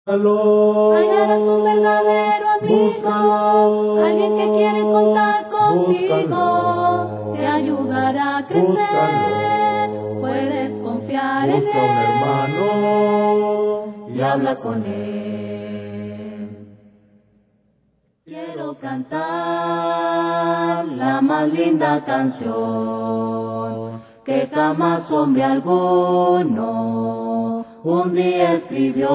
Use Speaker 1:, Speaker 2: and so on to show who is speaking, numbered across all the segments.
Speaker 1: Hallarás un verdadero amigo, alguien que quiere contar contigo, te ayudará a crecer. Puedes confiar en
Speaker 2: Busca un
Speaker 1: él
Speaker 2: hermano
Speaker 1: y habla con él. Quiero cantar la más linda canción que jamás hombre alguno un día escribió.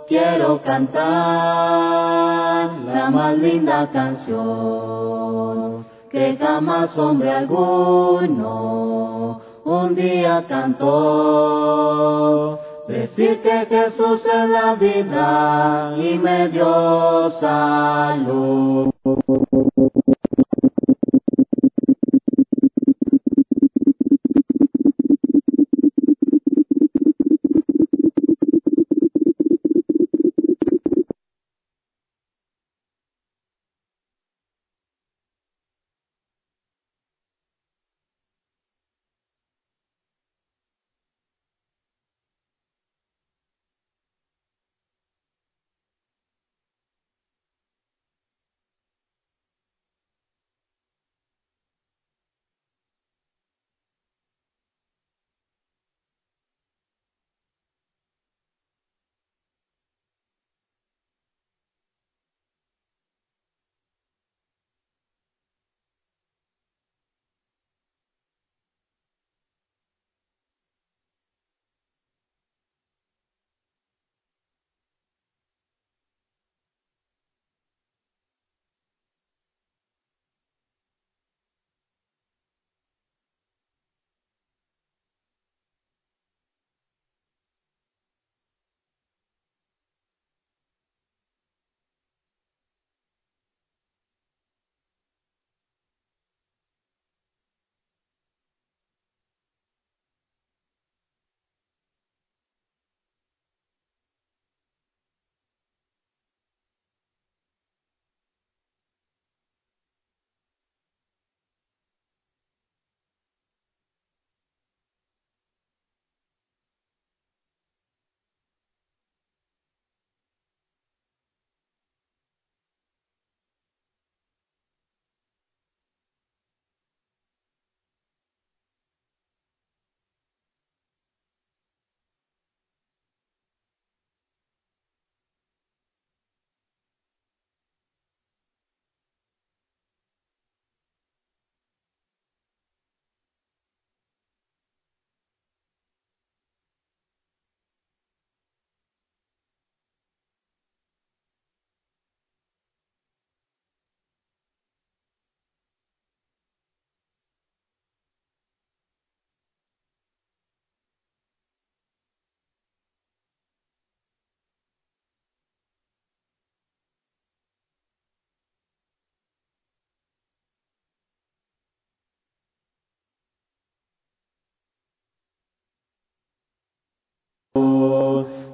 Speaker 1: Quiero cantar la más linda canción que jamás hombre alguno un día cantó. Decir que Jesús es la vida y me dio salud.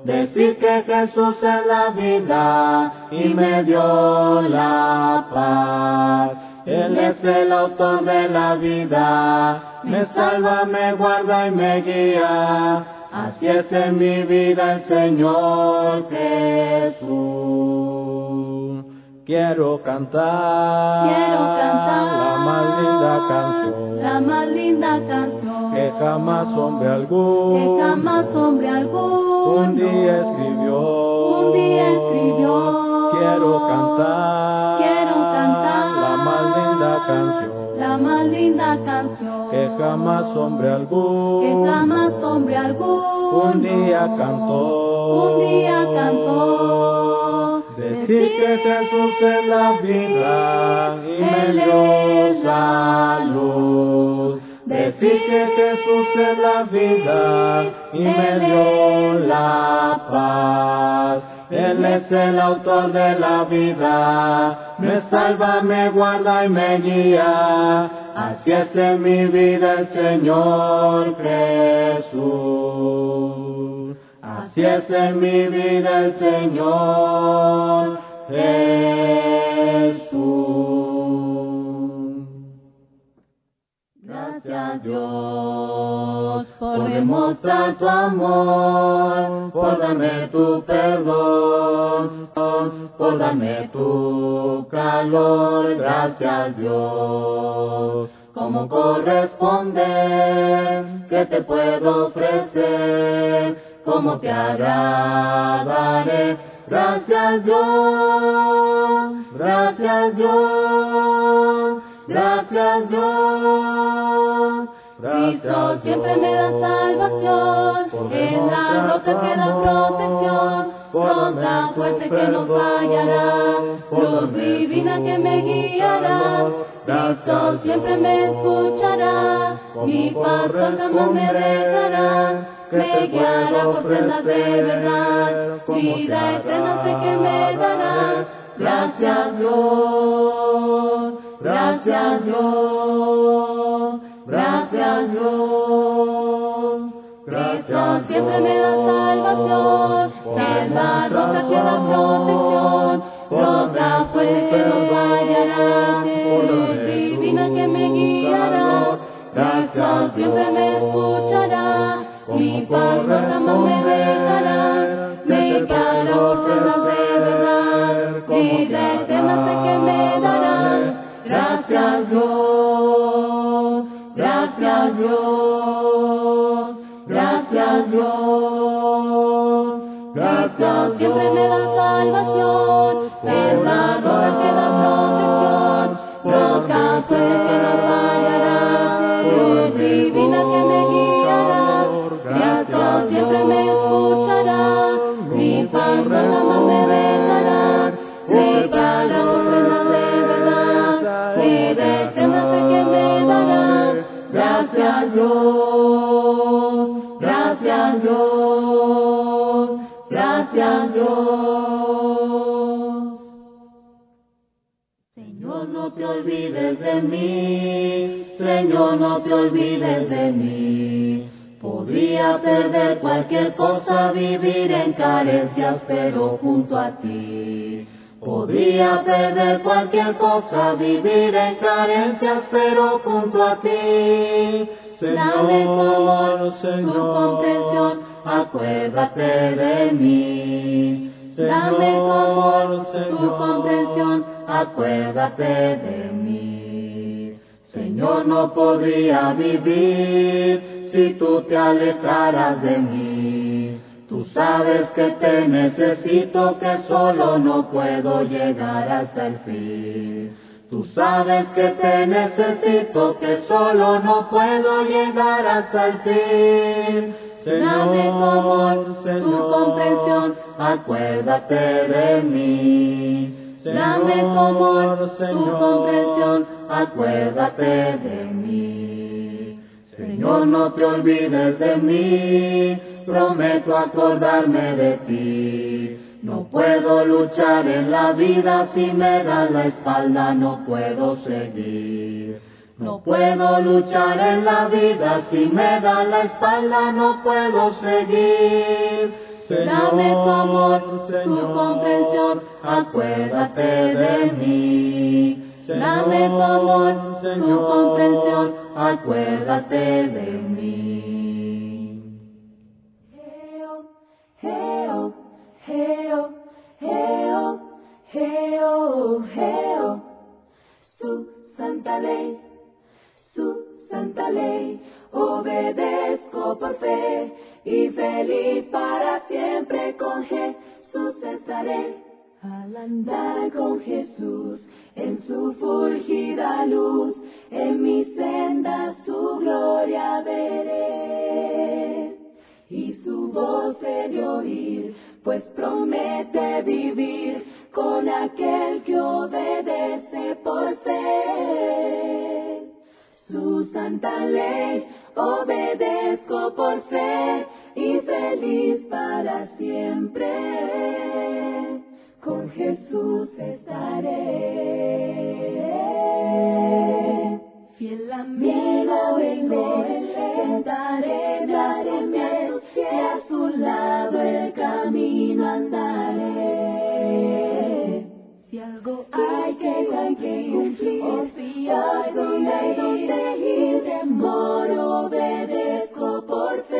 Speaker 1: Decir que Jesús es la vida y me dio la paz. Él es el autor de la vida, me salva, me guarda y me guía. Así es en mi vida el Señor Jesús.
Speaker 2: Quiero cantar la más linda canción,
Speaker 1: la más linda canción
Speaker 2: que jamás hombre
Speaker 1: alguno
Speaker 2: un día escribió. Quiero cantar la más linda canción, que jamás hombre alguno un día cantó. Decir que Jesús es la vida y me dio salud. Decir que Jesús es la vida y me dio la paz. Él es el autor de la vida, me salva, me guarda y me guía. Así es en mi vida el Señor Jesús. Así es en mi vida el Señor Jesús.
Speaker 1: Gracias Dios por por demostrar tu amor, por darme tu perdón, por darme tu calor. Gracias, Dios. ¿Cómo corresponde? ¿Qué te puedo ofrecer? ¿Cómo te agradaré? Gracias, Dios. Gracias, Dios. Gracias, Dios.
Speaker 2: Cristo siempre me da salvación, en la roca queda protección, roca fuerte que no fallará, luz divina que me guiará. Cristo siempre me escuchará, mi pastor jamás me dejará, me guiará por sendas de verdad, vida eterna sé que me dará. Gracias, Dios. Gracias, Dios. Gracias, Dios. Cristo siempre me da salvación, en la roca que da protección, roca fuerte que no fallará, luz divina que me guiará. Cristo siempre me escuchará, mi pastor jamás me dejará, me guiará por sendas de verdad, vida eterna sé que me dará. Gracias, Dios. Gracias, Dios. Gracias, Dios. Cristo siempre me da salvación, en la roca que da protección, roca fuerte que no fallará, luz divina que me guiará. Cristo siempre me escuchará, mi pastor jamás me dejará, me guiará por sendas de verdad, vida eterna sé que me dará. Gracias, Dios. Gracias, Dios. Gracias, Dios.
Speaker 1: Señor, no te olvides de mí, Señor, no te olvides de mí. Podría perder cualquier cosa, vivir en carencias, pero junto a ti. Podría perder cualquier cosa, vivir en carencias, pero junto a ti.
Speaker 2: Dame tu amor, tu comprensión, acuérdate de mí. Dame tu amor, tu comprensión, acuérdate de mí.
Speaker 1: Señor, no podría vivir si tú te alejaras de mí. Tú sabes que te necesito, que solo no puedo llegar hasta el fin. Tú sabes que te necesito, que solo no puedo llegar hasta el fin.
Speaker 2: Dame tu amor, tu comprensión,
Speaker 1: acuérdate de mí.
Speaker 2: Dame tu amor, tu comprensión,
Speaker 1: acuérdate de mí. Señor, no te olvides de mí, prometo acordarme de ti. No puedo luchar en la vida, si me das la espalda no puedo seguir. No puedo luchar en la vida, si me das la espalda no puedo seguir.
Speaker 2: Dame tu amor, tu comprensión,
Speaker 1: acuérdate de mí.
Speaker 2: Dame tu amor, tu comprensión,
Speaker 1: acuérdate de mí.
Speaker 2: Geo, Geo, Geo, Geo, Geo, su santa ley, obedezco por fe, y feliz para siempre con Jesús estaré. Al andar con Jesús, en su fulgida luz, en mi senda su gloria veré. Y su voz he de oír, pues promete vivir con aquel que obedece por fe. Su santa ley obedezco por fe, y feliz para siempre con Jesús estaré. Fiel amigo vengo, estaré, daré y a su lado el camino andaré. Si algo hay que cumplir, o si hay donde ir, temor obedezco por fe.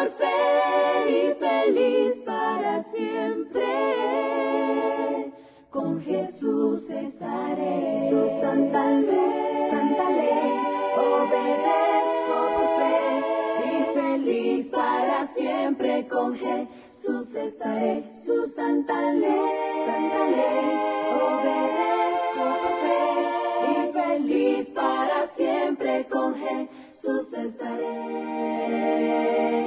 Speaker 1: por fe y feliz para siempre. Con Jesús estaré. Su santa ley, obedezco por fe y feliz para siempre. Con Jesús estaré. Su santa ley, obedezco por fe y feliz para siempre. Con Jesús estaré.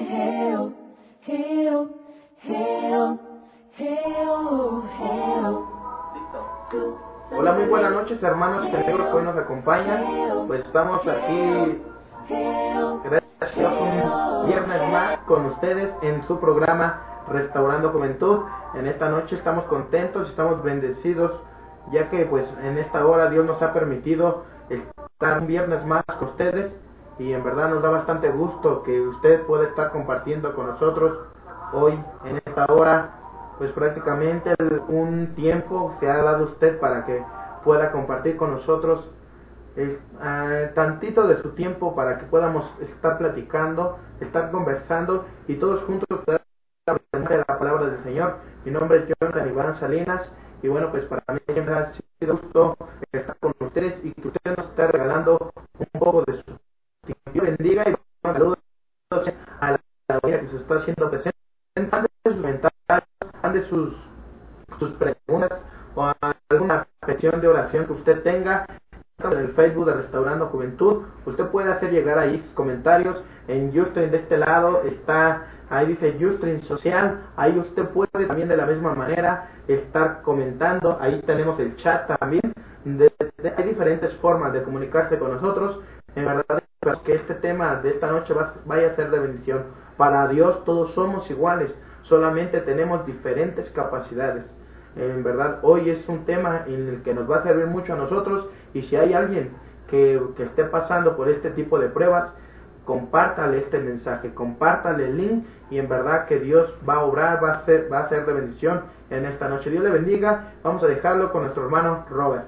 Speaker 1: Geo, Geo, Geo, Geo.
Speaker 3: Hola, muy buenas noches, hermanos que hoy nos acompañan. Pues estamos aquí, gracias, un viernes más con ustedes en su programa Restaurando Juventud. En esta noche estamos contentos, estamos bendecidos, ya que pues en esta hora Dios nos ha permitido estar un viernes más con ustedes, y en verdad nos da bastante gusto que usted pueda estar compartiendo con nosotros hoy en esta hora. Pues prácticamente un tiempo se ha dado usted para que pueda compartir con nosotros tantito de su tiempo, para que podamos estar platicando, estar conversando y todos juntos poder aprender la palabra del Señor. Mi nombre es Jonathan Iván Salinas, y bueno, pues para mí siempre ha sido gusto estar con ustedes y que ustedes nos estén regalando un poco de su tiempo. Dios bendiga y saludos a la audiencia que se está haciendo presente. De sus preguntas o alguna petición de oración que usted tenga en el Facebook de Restaurando Juventud, usted puede hacer llegar ahí sus comentarios. En Ustream de este lado está, ahí dice Ustream Social, ahí usted puede también de la misma manera estar comentando. Ahí tenemos el chat también. Hay diferentes formas de comunicarse con nosotros. En verdad espero que este tema de esta noche vaya a ser de bendición. Para Dios todos somos iguales, solamente tenemos diferentes capacidades. En verdad hoy es un tema en el que nos va a servir mucho a nosotros, y si hay alguien que esté pasando por este tipo de pruebas, compártale este mensaje, compártale el link, y en verdad que Dios va a obrar, va a ser de bendición en esta noche. Dios le bendiga. Vamos a dejarlo con nuestro hermano Robert.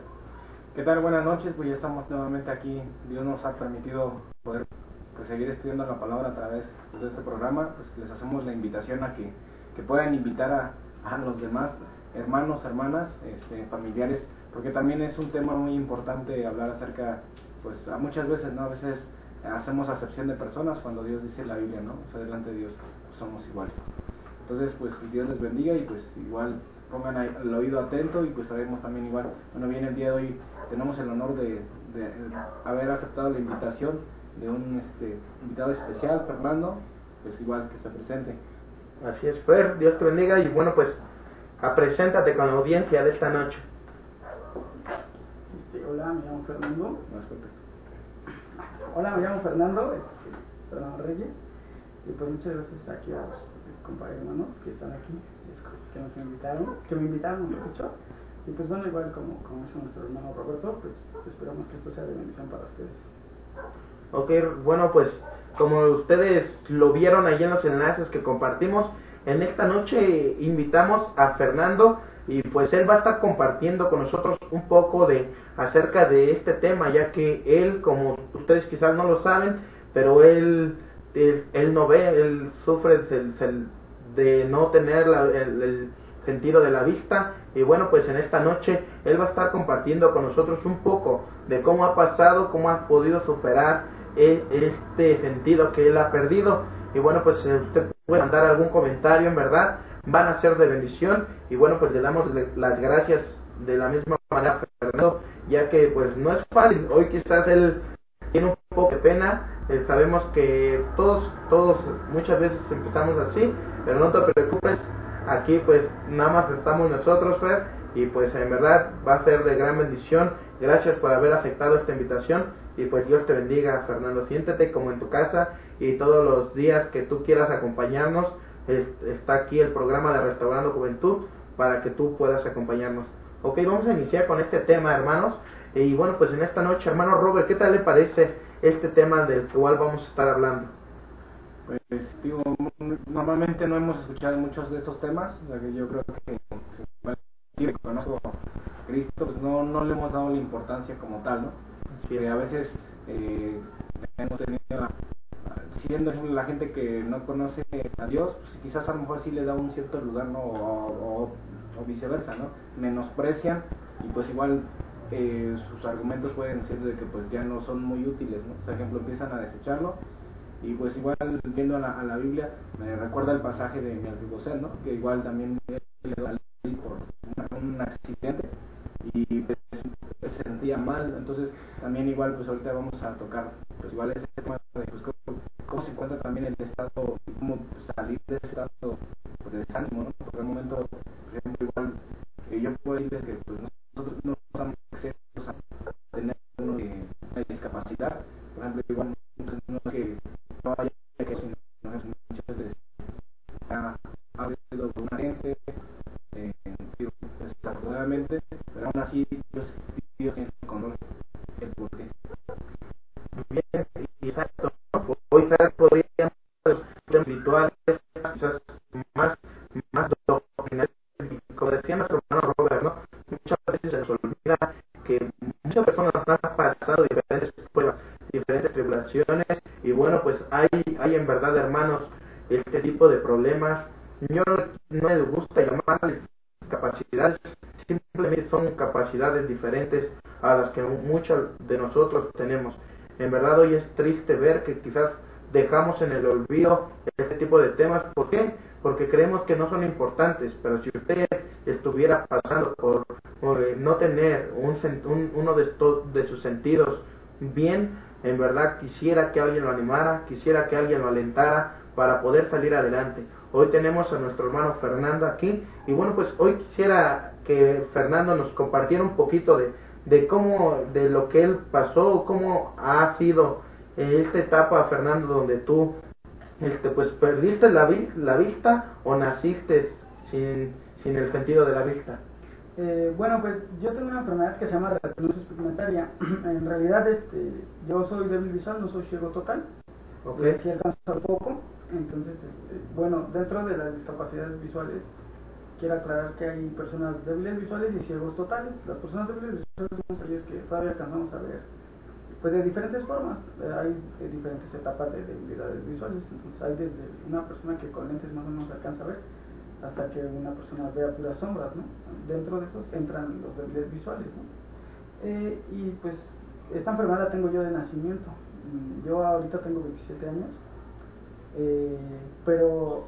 Speaker 4: ¿Qué tal? Buenas noches. Pues ya estamos nuevamente aquí. Dios nos ha permitido poder seguir estudiando la palabra a través de este programa. Pues les hacemos la invitación a que puedan invitar a los demás hermanos, hermanas, familiares, porque también es un tema muy importante hablar acerca, pues a muchas veces, ¿no? A veces hacemos acepción de personas cuando Dios dice en la Biblia, ¿no? O sea, delante de Dios pues, somos iguales. Entonces, pues Dios les bendiga, y pues igual pongan el oído atento, y pues sabemos también igual, bueno, bien el día de hoy tenemos el honor de haber aceptado la invitación de un invitado especial, Fernando, pues igual que se presente.
Speaker 3: Así es, Fer, Dios te bendiga, y bueno, pues preséntate con la audiencia de esta noche.
Speaker 5: Hola, me llamo Fernando. Hola, me llamo Fernando Reyes, y pues muchas gracias aquí a los compañeros hermanos que están aquí, que nos invitaron, que me invitaron, de hecho. Y pues bueno, igual como hizo nuestro hermano Roberto, pues esperamos que esto sea de bendición para ustedes.
Speaker 3: Ok, bueno, pues como ustedes lo vieron ahí en los enlaces que compartimos, en esta noche invitamos a Fernando, y pues él va a estar compartiendo con nosotros un poco acerca de este tema, ya que él, como ustedes quizás no lo saben, pero él no ve, él sufre de no tener el sentido de la vista. Y bueno, pues en esta noche él va a estar compartiendo con nosotros un poco de cómo ha pasado, cómo ha podido superar este sentido que él ha perdido. Y bueno, pues usted puede mandar algún comentario, en verdad van a ser de bendición. Y bueno, pues le damos las gracias de la misma manera a Fernando, ya que pues no es fácil. Hoy quizás él tiene un poco de pena. Sabemos que todos muchas veces empezamos así, pero no te preocupes, aquí pues nada más estamos nosotros, Fer, y pues en verdad va a ser de gran bendición. Gracias por haber aceptado esta invitación, y pues Dios te bendiga, Fernando. Siéntete como en tu casa, y todos los días que tú quieras acompañarnos, está aquí el programa de Restaurando Juventud para que tú puedas acompañarnos. Ok, vamos a iniciar con este tema, hermanos. Y bueno, pues en esta noche, hermano Robert, ¿qué tal le parece este tema del cual vamos a estar hablando?
Speaker 4: Pues digo, normalmente no hemos escuchado muchos de estos temas, o sea que yo creo que conozco a Cristo, pues no le hemos dado la importancia como tal, ¿no? Que a veces hemos tenido entiendo la gente que no conoce a Dios, pues quizás a lo mejor sí le da un cierto lugar, ¿no? O viceversa, ¿no? Menosprecian y pues igual sus argumentos pueden ser de que pues ya no son muy útiles, ¿no? Por ejemplo, empiezan a desecharlo y pues igual viendo a la Biblia me recuerda el pasaje de Melquisedec, ¿no? Que igual también por un accidente y pues se sentía mal, entonces también igual pues ahorita vamos a tocar pues igual ese tema de pues cómo se encuentra también el estado y cómo salir de ese estado pues de desánimo, ¿no? Porque el momento, por ejemplo, igual yo puedo decirles que pues nosotros no estamos exentos a tener una discapacidad, por ejemplo, igual no es que no haya que sino muchas veces ha habido una gente desafortunadamente, pero aún así Dios tiene el control, el porqué.
Speaker 3: Bien, exacto. Hoy podríamos ser espirituales, quizás más doctrinales, como decía nuestro hermano Robert, ¿no? Muchas veces se nos olvida que muchas personas han pasado diferentes pruebas, diferentes tribulaciones, y bueno, pues hay en verdad, hermanos, este tipo de problemas. Yo no me gusta llamarles capacidades, simplemente son capacidades diferentes a las que muchos de nosotros tenemos. En verdad hoy es triste ver que quizás dejamos en el olvido este tipo de temas. ¿Por qué? Porque creemos que no son importantes, pero si usted estuviera pasando por no tener uno de sus sentidos bien, en verdad quisiera que alguien lo animara, quisiera que alguien lo alentara para poder salir adelante. Hoy tenemos a nuestro hermano Fernando aquí, y bueno, pues hoy quisiera que Fernando nos compartiera un poquito de cómo, de lo que él pasó, cómo ha sido esta etapa, Fernando, donde tú pues perdiste la vista o naciste sin el sentido de la vista.
Speaker 5: Bueno, pues yo tengo una enfermedad que se llama retinosis pigmentaria. En realidad yo soy débil visual, no soy ciego total.
Speaker 3: Okay.
Speaker 5: Sí alcanzo poco. Entonces, bueno, dentro de las discapacidades visuales, quiero aclarar que hay personas débiles visuales y ciegos totales. Las personas débiles visuales son aquellos que todavía alcanzamos a ver pues de diferentes formas. Hay diferentes etapas de debilidades visuales. Entonces hay desde una persona que con lentes más o menos alcanza a ver hasta que una persona vea puras sombras, ¿no? Dentro de esos entran los débiles visuales, ¿no? Y pues esta enfermedad la tengo yo de nacimiento. Yo ahorita tengo 27 años, pero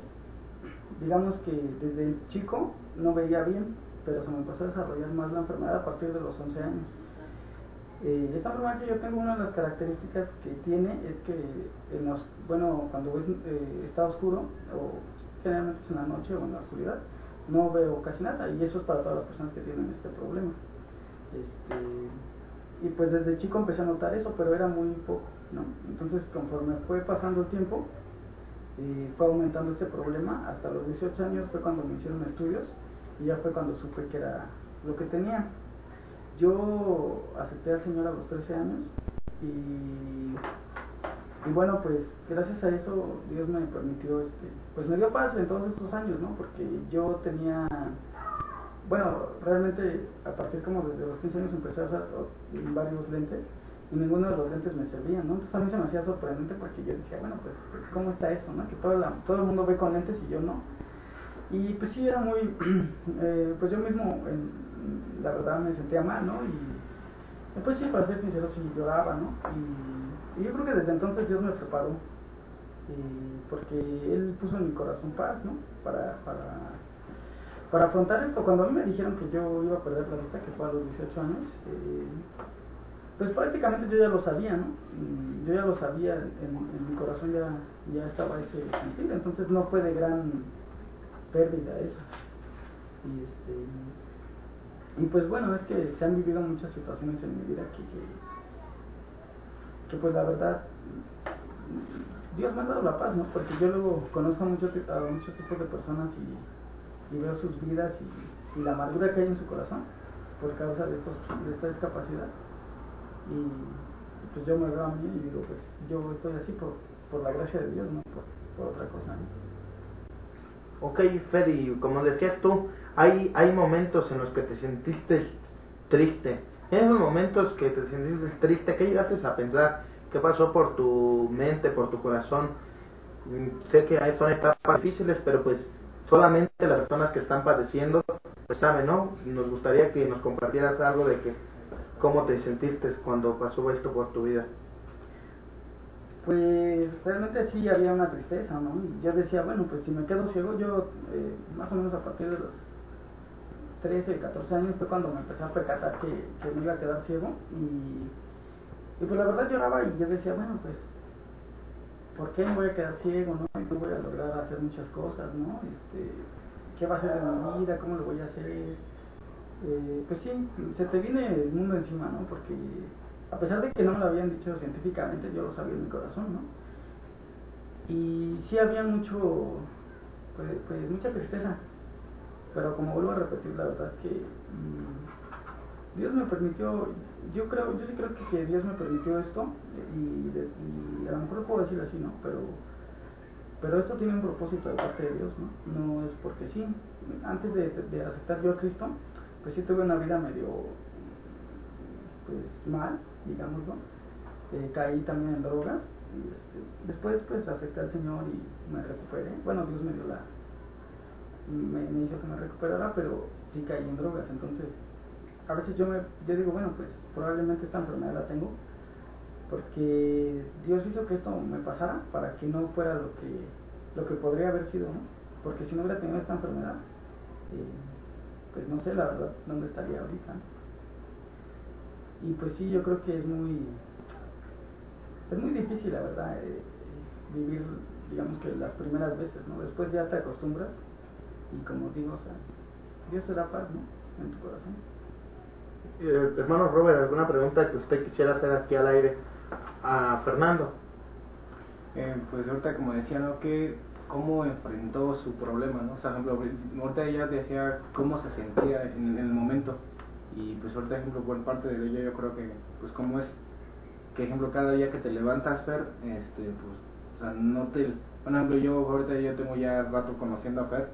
Speaker 5: digamos que desde chico no veía bien, pero se me empezó a desarrollar más la enfermedad a partir de los 11 años. Esta enfermedad que yo tengo, una de las características que tiene es que cuando está oscuro, o generalmente es en la noche o en la oscuridad, no veo casi nada, y eso es para todas las personas que tienen este problema. Y pues desde chico empecé a notar eso, pero era muy poco, ¿no? Entonces conforme fue pasando el tiempo, fue aumentando este problema. Hasta los 18 años fue cuando me hicieron estudios y ya fue cuando supe que era lo que tenía. Yo acepté al Señor a los 13 años y bueno, pues gracias a eso Dios me permitió, pues me dio paz en todos estos años, ¿no? Porque yo tenía, bueno, realmente a partir como desde los 15 años empecé a usar varios lentes y ninguno de los lentes me servía, ¿no? Entonces a mí se me hacía sorprendente porque yo decía, bueno, pues ¿cómo está eso, no? Que todo el mundo ve con lentes y yo no. Y pues sí, era muy, pues yo mismo, la verdad me sentía mal, ¿no? Y pues sí, para ser sincero, sí lloraba, ¿no? Y yo creo que desde entonces Dios me preparó, porque Él puso en mi corazón paz, ¿no? Para afrontar esto. Cuando a mí me dijeron que yo iba a perder la vista, que fue a los 18 años, pues prácticamente yo ya lo sabía, ¿no? Yo ya lo sabía, en mi corazón ya estaba ese sentir, entonces no fue de gran pérdida esa. Y pues bueno, es que se han vivido muchas situaciones en mi vida que pues la verdad Dios me ha dado la paz, ¿no? Porque yo luego conozco a muchos tipos de personas y veo sus vidas y la amargura que hay en su corazón por causa de esta discapacidad, y pues yo me veo a mí y digo, pues yo estoy así por la gracia de Dios, no por otra cosa, ¿no?
Speaker 3: Ok, Fer, y como decías tú, hay momentos en los que te sentiste triste. En esos momentos que te sentiste triste, ¿qué llegaste a pensar? ¿Qué pasó por tu mente, por tu corazón? Sé que son etapas difíciles, pero pues solamente las personas que están padeciendo pues saben, ¿no? Nos gustaría que nos compartieras algo de que cómo te sentiste cuando pasó esto por tu vida.
Speaker 5: Pues realmente sí había una tristeza, ¿no? Yo decía, bueno, pues si me quedo ciego, yo más o menos a partir de los 13, 14 años fue cuando me empecé a percatar que me iba a quedar ciego y pues la verdad lloraba y yo decía, bueno, pues ¿por qué me voy a quedar ciego, no? Y no voy a lograr hacer muchas cosas, ¿no? ¿Qué va a ser de mi vida? ¿Cómo lo voy a hacer? Pues sí, se te viene el mundo encima, ¿no? Porque a pesar de que no me lo habían dicho científicamente, yo lo sabía en mi corazón, ¿no? Y sí había mucho, pues mucha tristeza, pero como vuelvo a repetir, la verdad es que Dios me permitió, yo sí creo que Dios me permitió esto, y a lo mejor lo puedo decir así, ¿no? Pero esto tiene un propósito de parte de Dios, ¿no? No es porque sí. Antes de aceptar yo a Cristo, pues sí tuve una vida medio, pues mal, digámoslo. Caí también en drogas. Y después pues acepté al Señor y me recuperé. Bueno, Dios me dio me hizo que me recuperara, pero sí caí en drogas. Entonces, a veces yo digo, bueno, pues probablemente esta enfermedad la tengo porque Dios hizo que esto me pasara para que no fuera lo que podría haber sido, ¿no? Porque si no hubiera tenido esta enfermedad, pues no sé la verdad dónde estaría ahorita, ¿no? Y pues sí, yo creo que es muy difícil, la verdad, vivir, digamos que las primeras veces, ¿no? Después ya te acostumbras y como digo, o sea, Dios te da paz, ¿no? En tu corazón.
Speaker 3: Hermano Robert, ¿alguna pregunta que usted quisiera hacer aquí al aire a Fernando?
Speaker 4: Pues ahorita como decía, ¿no? Que cómo enfrentó su problema, ¿no? O sea, por ejemplo, ahorita ella decía cómo se sentía en el momento. Y pues ahorita, ejemplo, por parte de ella yo creo que, pues cómo es, que ejemplo, cada día que te levantas, Fer, pues, o sea, no te... Por ejemplo, yo ahorita yo tengo ya rato conociendo a Fer,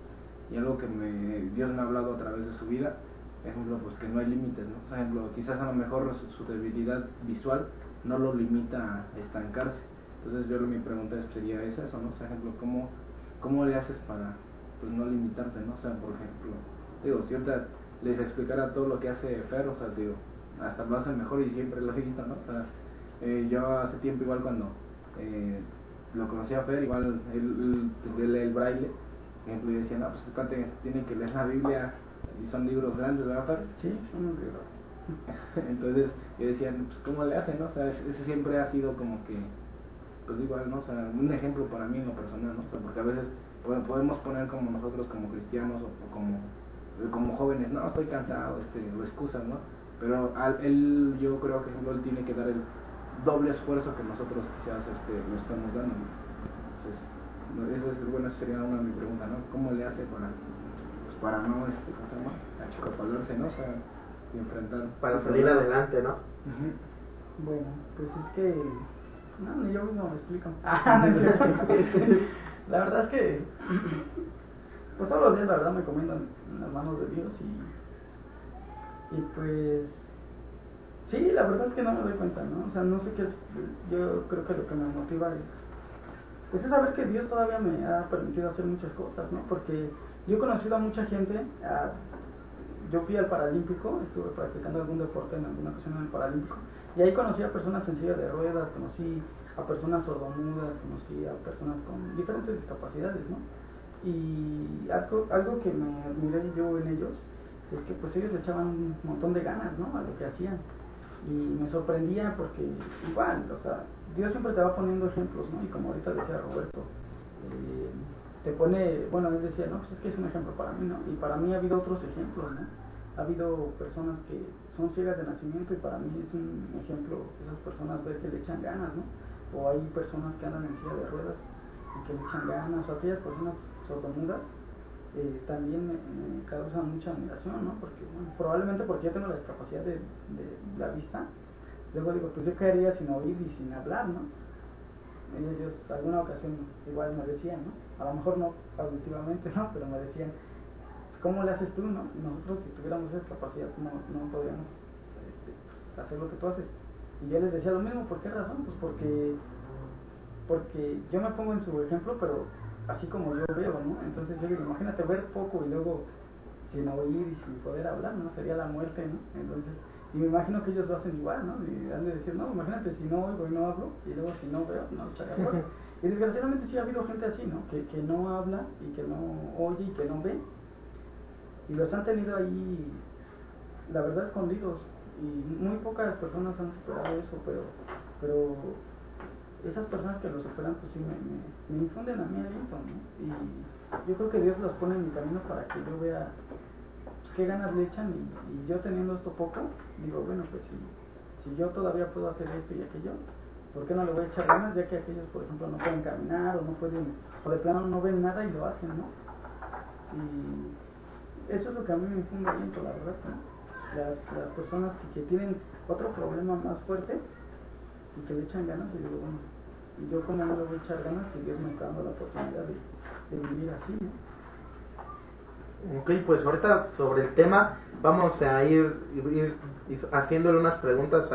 Speaker 4: y algo que Dios me ha hablado a través de su vida, ejemplo, pues que no hay límites, ¿no? Por ejemplo, quizás a lo mejor su debilidad visual no lo limita a estancarse. Entonces mi pregunta sería eso, ¿no? O sea, ejemplo, ¿cómo le haces para, pues, no limitarte, ¿no? O sea, por ejemplo, digo, si ahorita les explicara todo lo que hace Fer, o sea, digo, hasta lo hace mejor y siempre lo he visto, ¿no? O sea, yo hace tiempo igual cuando lo conocí a Fer, igual él lee el braille, por ejemplo, yo decía, no, pues este tiene que leer la Biblia y son libros grandes, ¿verdad, Fer?
Speaker 5: Sí, son unos libros.
Speaker 4: Entonces yo decía, pues ¿cómo le hacen, no? O sea, ese siempre ha sido como que, pues igual, ¿no? O sea, un ejemplo para mí en lo personal, ¿no? O sea, porque a veces podemos poner como nosotros como cristianos o como jóvenes, no, estoy cansado, o excusas, ¿no? Pero él, yo creo que él tiene que dar el doble esfuerzo que nosotros quizás lo estamos dando, ¿no? Entonces, esa sería una de mis preguntas, ¿no? ¿Cómo le hace para no, ¿cómo se llama? Achicapalarse, ¿no? O sea, y enfrentar...
Speaker 3: Para salir adelante, ¿no?
Speaker 5: Bueno, pues es que... No, ni yo mismo me explico. La verdad es que... Pues todos los días, la verdad, me encomiendo en las manos de Dios y pues... Sí, la verdad es que no me doy cuenta, ¿no? O sea, no sé qué... Yo creo que lo que me motiva pues es saber que Dios todavía me ha permitido hacer muchas cosas, ¿no? Porque yo he conocido a mucha gente, yo fui al Paralímpico, estuve practicando algún deporte en alguna ocasión en el Paralímpico, y ahí conocí a personas en silla de ruedas, conocí a personas sordomudas, conocí a personas con diferentes discapacidades, ¿no? Y algo que me admiré yo en ellos es que pues ellos le echaban un montón de ganas, ¿no? A lo que hacían. Y me sorprendía porque igual, o sea, Dios siempre te va poniendo ejemplos, ¿no? Y como ahorita decía Roberto, te pone, bueno, él decía, no, pues es que es un ejemplo para mí, ¿no? Y para mí ha habido otros ejemplos, ¿no? Ha habido personas que son ciegas de nacimiento y para mí es un ejemplo esas personas ver que le echan ganas, ¿no? O hay personas que andan en silla de ruedas y que le echan ganas, o aquellas personas sordomudas, también me causa mucha admiración, ¿no? Porque, bueno, probablemente porque yo tengo la discapacidad de la vista, luego digo, pues yo qué haría sin oír y sin hablar, ¿no? Ellos alguna ocasión igual me decían, ¿no? A lo mejor no auditivamente, ¿no? Pero me decían, pues, ¿cómo le haces tú, no? Nosotros si tuviéramos esa capacidad no podríamos pues, hacer lo que tú haces. Y yo les decía lo mismo, ¿por qué razón? Pues porque porque yo me pongo en su ejemplo, pero así como yo veo, ¿no? Entonces yo digo, imagínate ver poco y luego sin oír y sin poder hablar, ¿no? Sería la muerte, ¿no? Entonces, y me imagino que ellos lo hacen igual, ¿no? Y han de decir, no, imagínate si no oigo y no hablo, y luego si no veo, no estaría bueno. Y desgraciadamente sí ha habido gente así, ¿no? Que no habla y que no oye y que no ve, y los han tenido ahí, la verdad, escondidos, y muy pocas personas han superado eso, pero esas personas que lo superan, pues sí me infunden a mí aliento, ¿no? Y yo creo que Dios los pone en mi camino para que yo vea pues, qué ganas le echan, y yo teniendo esto poco, digo, bueno, pues si yo todavía puedo hacer esto y aquello, ¿por qué no le voy a echar ganas? Ya que aquellos, por ejemplo, no pueden caminar, o no pueden, o de plano no ven nada y lo hacen, ¿no? Y eso es lo que a mí me infunde aliento, la verdad, ¿no? Las personas que tienen otro problema más fuerte y que le echan ganas, y digo, bueno, y yo como no le voy a echar ganas, y Dios me está dando la oportunidad de vivir así, ¿no?
Speaker 3: Ok, pues ahorita sobre el tema vamos a ir haciéndole unas preguntas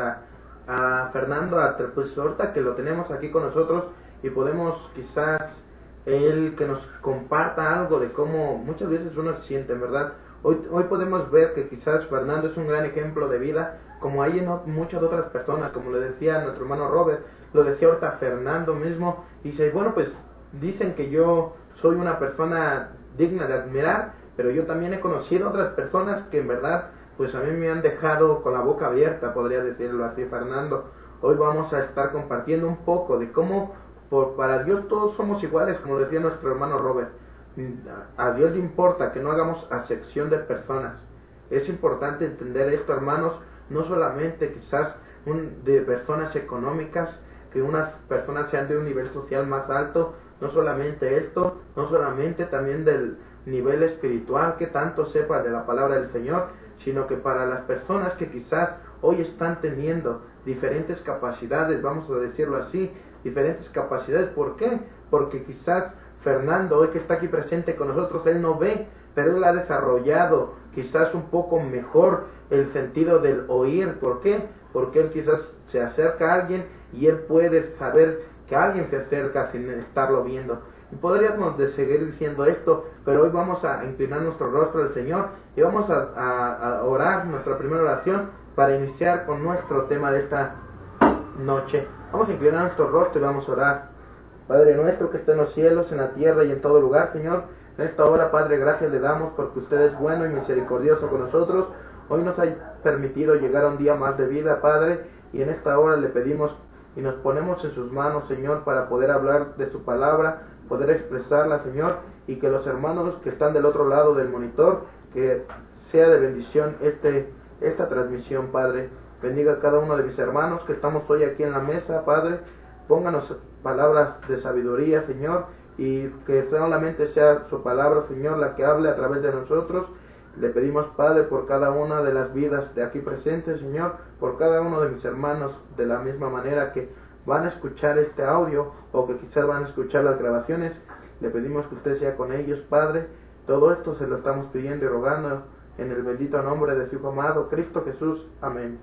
Speaker 3: a Fernando, pues ahorita que lo tenemos aquí con nosotros y podemos quizás él que nos comparta algo de cómo muchas veces uno se siente, en verdad. Hoy podemos ver que quizás Fernando es un gran ejemplo de vida, como hay en muchas otras personas, como le decía nuestro hermano Robert, lo decía ahorita Fernando mismo, dice, bueno, pues dicen que yo soy una persona digna de admirar, pero yo también he conocido otras personas que en verdad, pues a mí me han dejado con la boca abierta, podría decirlo así, Fernando. Hoy vamos a estar compartiendo un poco de cómo para Dios todos somos iguales, como decía nuestro hermano Robert. A Dios le importa que no hagamos acepción de personas. Es importante entender esto, hermanos, no solamente quizás de personas económicas, que unas personas sean de un nivel social más alto, no solamente esto, no solamente también del nivel espiritual, que tanto sepa de la palabra del Señor, sino que para las personas que quizás hoy están teniendo diferentes capacidades, vamos a decirlo así, diferentes capacidades. ¿Por qué? Porque quizás Fernando, hoy que está aquí presente con nosotros, él no ve, pero él ha desarrollado quizás un poco mejor el sentido del oír. ¿Por qué? Porque él quizás se acerca a alguien y él puede saber que alguien se acerca sin estarlo viendo. Y podríamos seguir diciendo esto, pero hoy vamos a inclinar nuestro rostro al Señor y vamos a orar nuestra primera oración para iniciar con nuestro tema de esta noche. Vamos a inclinar nuestro rostro y vamos a orar. Padre nuestro que está en los cielos, en la tierra y en todo lugar, Señor, en esta hora, Padre, gracias le damos porque usted es bueno y misericordioso con nosotros. Hoy nos ha permitido llegar a un día más de vida, Padre, y en esta hora le pedimos y nos ponemos en sus manos, Señor, para poder hablar de su palabra, poder expresarla, Señor, y que los hermanos que están del otro lado del monitor, que sea de bendición esta transmisión, Padre. Bendiga a cada uno de mis hermanos que estamos hoy aquí en la mesa, Padre. Pónganos palabras de sabiduría, Señor, y que solamente sea su palabra, Señor, la que hable a través de nosotros. Le pedimos, Padre, por cada una de las vidas de aquí presentes, Señor, por cada uno de mis hermanos, de la misma manera que van a escuchar este audio o que quizás van a escuchar las grabaciones. Le pedimos que usted sea con ellos, Padre. Todo esto se lo estamos pidiendo y rogando en el bendito nombre de su Hijo amado, Cristo Jesús. Amén.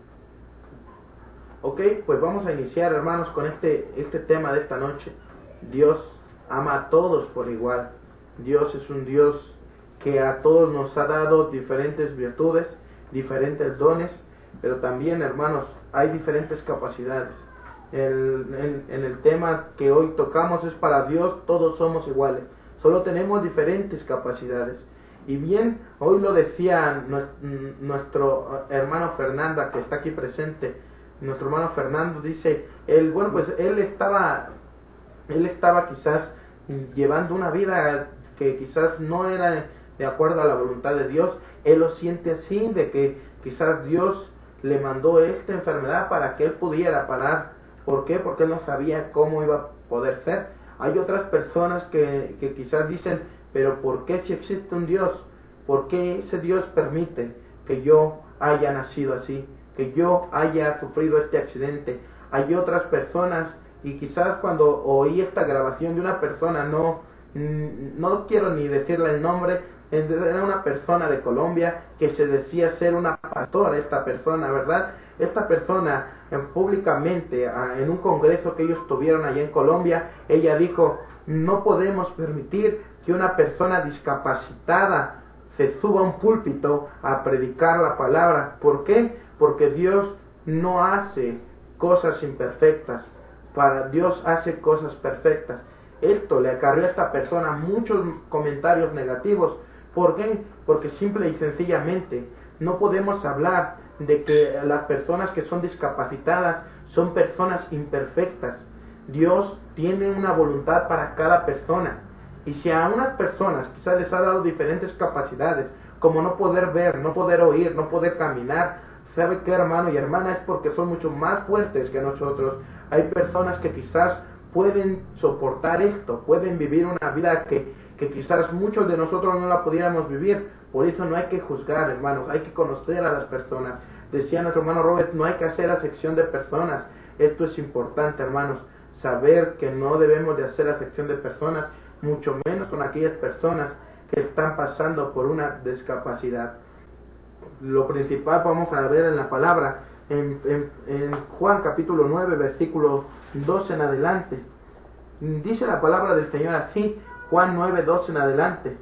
Speaker 3: Ok, pues vamos a iniciar, hermanos, con este tema de esta noche. Dios ama a todos por igual. Dios es un Dios que a todos nos ha dado diferentes virtudes, diferentes dones, pero también, hermanos, hay diferentes capacidades. En el tema que hoy tocamos es para Dios todos somos iguales, solo tenemos diferentes capacidades. Y bien, hoy lo decía nuestro hermano Fernanda, que está aquí presente. Nuestro hermano Fernando dice, él estaba quizás llevando una vida que quizás no era de acuerdo a la voluntad de Dios. Él lo siente así, de que quizás Dios le mandó esta enfermedad para que él pudiera parar. ¿Por qué? Porque él no sabía cómo iba a poder ser. Hay otras personas que quizás dicen, pero ¿por qué si existe un Dios? ¿Por qué ese Dios permite que yo haya nacido así? Que yo haya sufrido este accidente. Hay otras personas, y quizás cuando oí esta grabación de una persona, no quiero ni decirle el nombre, Era una persona de Colombia que se decía ser una pastora, esta persona, ¿verdad? Esta persona públicamente en un congreso que ellos tuvieron allá en Colombia, ella dijo: no podemos permitir que una persona discapacitada se suba a un púlpito a predicar la palabra. ¿Por qué? Porque Dios no hace cosas imperfectas, Dios hace cosas perfectas. Esto le acarreó a esta persona muchos comentarios negativos. ¿Por qué? Porque simple y sencillamente no podemos hablar de que las personas que son discapacitadas son personas imperfectas. Dios tiene una voluntad para cada persona. Y si a unas personas quizás les ha dado diferentes capacidades, como no poder ver, no poder oír, no poder caminar, ¿sabe qué, hermano y hermana? Es porque son mucho más fuertes que nosotros. Hay personas que quizás pueden soportar esto, pueden vivir una vida que quizás muchos de nosotros no la pudiéramos vivir. Por eso no hay que juzgar, hermanos, hay que conocer a las personas. Decía nuestro hermano Robert, no hay que hacer acepción de personas. Esto es importante, hermanos, saber que no debemos de hacer acepción de personas, mucho menos con aquellas personas que están pasando por una discapacidad. Lo principal vamos a ver en la palabra, en Juan capítulo 9, versículo 12 en adelante. Dice la palabra del Señor así, Juan 9, 12 en adelante.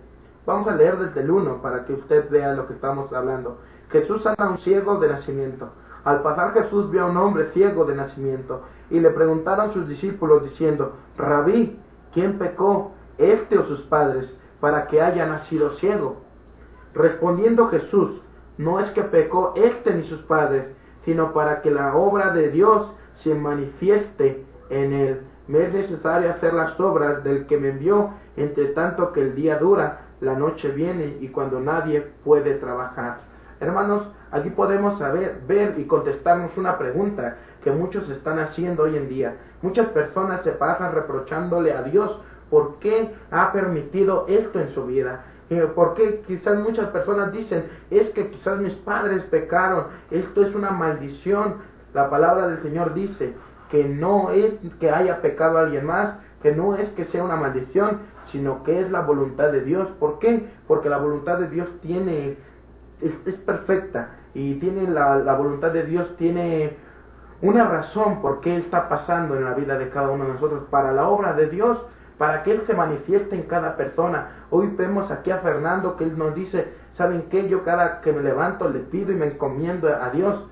Speaker 3: Vamos a leer desde el 1 para que usted vea lo que estamos hablando. Jesús sana a un ciego de nacimiento. Al pasar Jesús vio a un hombre ciego de nacimiento, y le preguntaron sus discípulos diciendo: Rabí, ¿quién pecó, este o sus padres, para que haya nacido ciego? Respondiendo Jesús: no es que pecó este ni sus padres, sino para que la obra de Dios se manifieste en él. Me es necesario hacer las obras del que me envió, entre tanto que el día dura, la noche viene, y cuando nadie puede trabajar. Hermanos, aquí podemos ver y contestarnos una pregunta que muchos están haciendo hoy en día. Muchas personas se pasan reprochándole a Dios por qué ha permitido esto en su vida. Porque quizás muchas personas dicen: es que quizás mis padres pecaron, esto es una maldición. La palabra del Señor dice que no es que haya pecado alguien más, que no es que sea una maldición, sino que es la voluntad de Dios. ¿Por qué? Porque la voluntad de Dios es perfecta, y tiene la voluntad de Dios tiene una razón por qué está pasando en la vida de cada uno de nosotros, para la obra de Dios, para que Él se manifieste en cada persona. Hoy vemos aquí a Fernando que Él nos dice: ¿saben qué? Yo cada que me levanto le pido y me encomiendo a Dios.